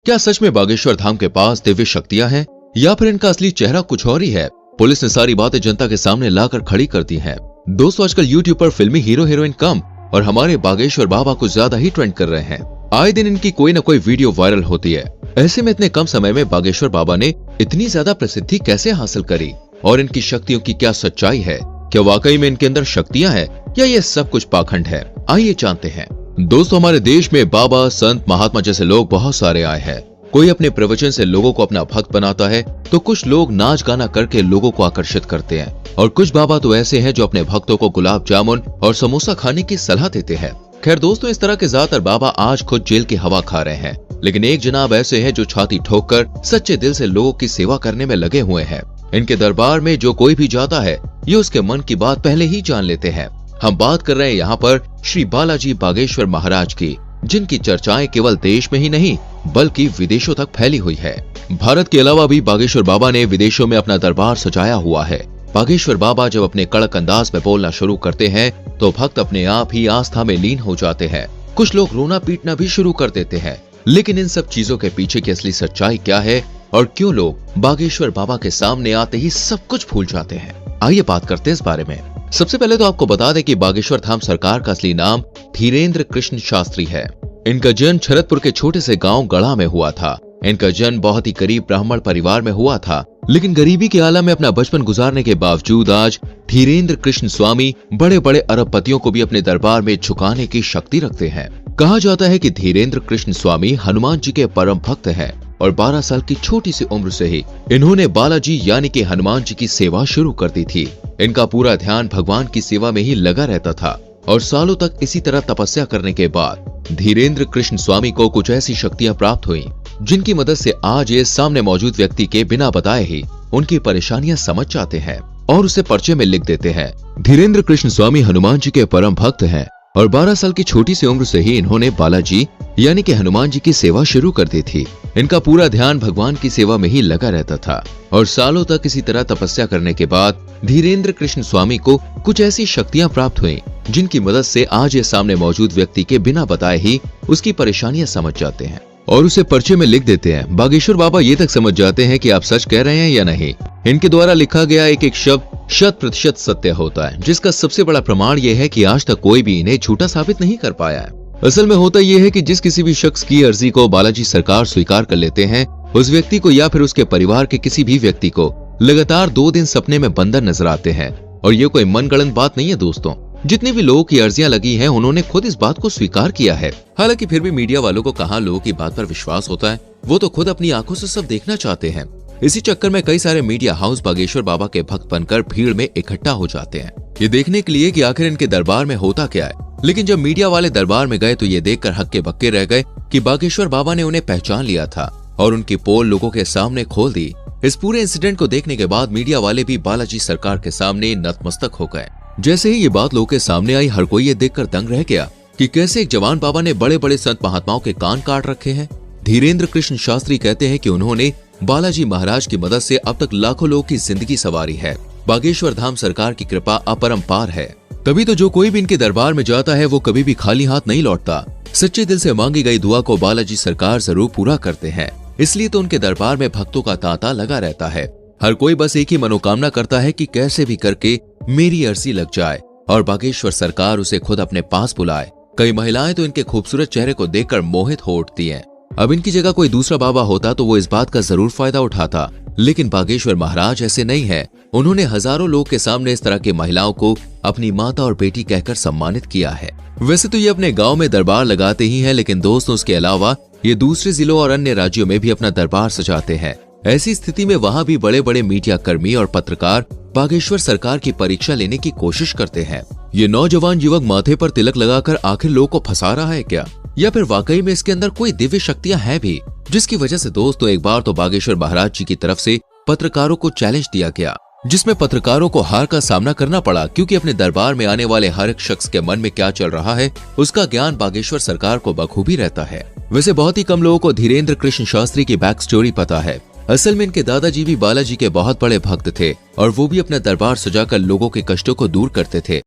क्या सच में बागेश्वर धाम के पास दिव्य शक्तियां हैं या फिर इनका असली चेहरा कुछ और ही है? पुलिस ने सारी बातें जनता के सामने लाकर खड़ी कर दी हैं। दोस्तों, आजकल यूट्यूब पर फिल्मी हीरो हीरोइन कम और हमारे बागेश्वर बाबा कुछ ज्यादा ही ट्रेंड कर रहे हैं। आए दिन इनकी कोई न कोई वीडियो वायरल होती है। ऐसे में इतने कम समय में बागेश्वर बाबा ने इतनी ज्यादा प्रसिद्धि कैसे हासिल करी और इनकी शक्तियों की क्या सच्चाई है? क्या वाकई में इनके अंदर शक्तियां हैं या ये सब कुछ पाखंड है? आइए जानते हैं। दोस्तों, हमारे देश में बाबा, संत, महात्मा जैसे लोग बहुत सारे आए हैं। कोई अपने प्रवचन से लोगों को अपना भक्त बनाता है तो कुछ लोग नाच गाना करके लोगों को आकर्षित करते हैं और कुछ बाबा तो ऐसे हैं जो अपने भक्तों को गुलाब जामुन और समोसा खाने की सलाह देते हैं। खैर दोस्तों, इस तरह के ज्यादातर बाबा आज खुद जेल की हवा खा रहे हैं, लेकिन एक जनाब ऐसे हैं जो छाती ठोककर सच्चे दिल से लोगों की सेवा करने में लगे हुए हैं। इनके दरबार में जो कोई भी जाता है ये उसके मन की बात पहले ही जान लेते हैं। हम बात कर रहे हैं यहाँ पर श्री बालाजी बागेश्वर महाराज की, जिनकी चर्चाएं केवल देश में ही नहीं बल्कि विदेशों तक फैली हुई है। भारत के अलावा भी बागेश्वर बाबा ने विदेशों में अपना दरबार सजाया हुआ है। बागेश्वर बाबा जब अपने कड़क अंदाज में बोलना शुरू करते हैं तो भक्त अपने आप ही आस्था में लीन हो जाते हैं। कुछ लोग रोना पीटना भी शुरू कर देते हैं। लेकिन इन सब चीजों के पीछे की असली सच्चाई क्या है और क्यों लोग बागेश्वर बाबा के सामने आते ही सब कुछ भूल जाते हैं? आइए बात करते हैं इस बारे में। सबसे पहले तो आपको बता दें कि बागेश्वर धाम सरकार का असली नाम धीरेन्द्र कृष्ण शास्त्री है। इनका जन्म शरदपुर के छोटे से गांव गढ़ा में हुआ था। इनका जन्म बहुत ही गरीब ब्राह्मण परिवार में हुआ था, लेकिन गरीबी के आलम में अपना बचपन गुजारने के बावजूद आज धीरेन्द्र कृष्ण स्वामी बड़े बड़े अरबपतियों को भी अपने दरबार में झुकाने की शक्ति रखते हैं। कहा जाता है कि धीरेन्द्र कृष्ण स्वामी हनुमान जी के परम भक्त हैं और 12 साल की छोटी सी उम्र से ही इन्होंने बालाजी यानी कि हनुमान जी की सेवा शुरू कर दी थी। इनका पूरा ध्यान भगवान की सेवा में ही लगा रहता था और सालों तक इसी तरह तपस्या करने के बाद धीरेन्द्र कृष्ण स्वामी को कुछ ऐसी शक्तियां प्राप्त हुई जिनकी मदद से आज ये सामने मौजूद व्यक्ति के बिना बताए ही उनकी परेशानियां समझ जाते हैं और उसे पर्चे में लिख देते हैं। धीरेन्द्र कृष्ण स्वामी हनुमान जी के परम भक्त हैं और 12 साल की छोटी सी उम्र से ही इन्होंने बालाजी यानी कि हनुमान जी की सेवा शुरू कर दी थी। इनका पूरा ध्यान भगवान की सेवा में ही लगा रहता था और सालों तक इसी तरह तपस्या करने के बाद धीरेन्द्र कृष्ण स्वामी को कुछ ऐसी शक्तियां प्राप्त हुई जिनकी मदद से आज ये सामने मौजूद व्यक्ति के बिना बताए ही उसकी परेशानियां समझ जाते हैं और उसे पर्चे में लिख देते हैं। बागेश्वर बाबा ये तक समझ जाते हैं कि आप सच कह रहे हैं या नहीं। इनके द्वारा लिखा गया एक एक शब्द 100% सत्य होता है, जिसका सबसे बड़ा प्रमाण यह है कि आज तक कोई भी इन्हें झूठा साबित नहीं कर पाया है। असल में होता यह है कि जिस किसी भी शख्स की अर्जी को बालाजी सरकार स्वीकार कर लेते हैं, उस व्यक्ति को या फिर उसके परिवार के किसी भी व्यक्ति को लगातार 2 दिन सपने में बंदर नजर आते हैं। और ये कोई मनगढ़ंत बात नहीं है दोस्तों। जितने भी लोगों की अर्जियां लगी हैं उन्होंने खुद इस बात को स्वीकार किया है। हालांकि फिर भी मीडिया वालों को कहां लोगों की बात पर विश्वास होता है, वो तो खुद अपनी आंखों से सब देखना चाहते हैं। इसी चक्कर में कई सारे मीडिया हाउस बागेश्वर बाबा के भक्त बनकर भीड़ में इकट्ठा हो जाते हैं, ये देखने के लिए कि आखिर इनके दरबार में होता क्या है। लेकिन जब मीडिया वाले दरबार में गए तो ये देखकर हक्के बक्के रह गए कि बागेश्वर बाबा ने उन्हें पहचान लिया था और उनकी पोल लोगों के सामने खोल दी। इस पूरे इंसिडेंट को देखने के बाद मीडिया वाले भी बालाजी सरकार के सामने नतमस्तक हो गए। जैसे ही ये बात लोगों के सामने आई, हर कोई ये देखकर दंग रह गया कि कैसे एक जवान बाबा ने बड़े बड़े संत महात्माओं के कान काट रखे हैं। धीरेन्द्र कृष्ण शास्त्री कहते हैं कि उन्होंने बालाजी महाराज की मदद से अब तक लाखों लोगों की जिंदगी संवारी है। बागेश्वर धाम सरकार की कृपा अपरंपार है, तभी तो जो कोई भी इनके दरबार में जाता है वो कभी भी खाली हाथ नहीं लौटता। सच्चे दिल से मांगी गई दुआ को बालाजी सरकार जरूर पूरा करते हैं, इसलिए तो उनके दरबार में भक्तों का तांता लगा रहता है। हर कोई बस एक ही मनोकामना करता है कि कैसे भी करके मेरी अर्जी लग जाए और बागेश्वर सरकार उसे खुद अपने पास बुलाए। कई महिलाएं तो इनके खूबसूरत चेहरे को देखकर मोहित हो उठती हैं। अब इनकी जगह कोई दूसरा बाबा होता तो वो इस बात का जरूर फायदा उठाता, लेकिन बागेश्वर महाराज ऐसे नहीं है। उन्होंने हजारों लोग के सामने इस तरह की महिलाओं को अपनी माता और बेटी कहकर सम्मानित किया है। वैसे तो ये अपने गांव में दरबार लगाते ही हैं, लेकिन दोस्तों उसके अलावा ये दूसरे जिलों और अन्य राज्यों में भी अपना दरबार सजाते हैं। ऐसी स्थिति में वहां भी बड़े बड़े मीडिया कर्मी और पत्रकार बागेश्वर सरकार की परीक्षा लेने की कोशिश करते हैं। ये नौजवान युवक माथे पर तिलक लगाकर आखिर लोगों को फंसा रहा है क्या, या फिर वाकई में इसके अंदर कोई दिव्य शक्तियां हैं भी, जिसकी वजह से दोस्तों एक बार तो बागेश्वर महाराज जी की तरफ से पत्रकारों को चैलेंज दिया गया, जिसमें पत्रकारों को हार का सामना करना पड़ा, क्योंकि अपने दरबार में आने वाले हर एक शख्स के मन में क्या चल रहा है उसका ज्ञान बागेश्वर सरकार को बखूबी रहता है। वैसे बहुत ही कम लोगों को धीरेन्द्र कृष्ण शास्त्री की बैक स्टोरी पता है। असल में इनके दादाजी भी बालाजी के बहुत बड़े भक्त थे और वो भी अपना दरबार सजाकर लोगों के कष्टों को दूर करते थे।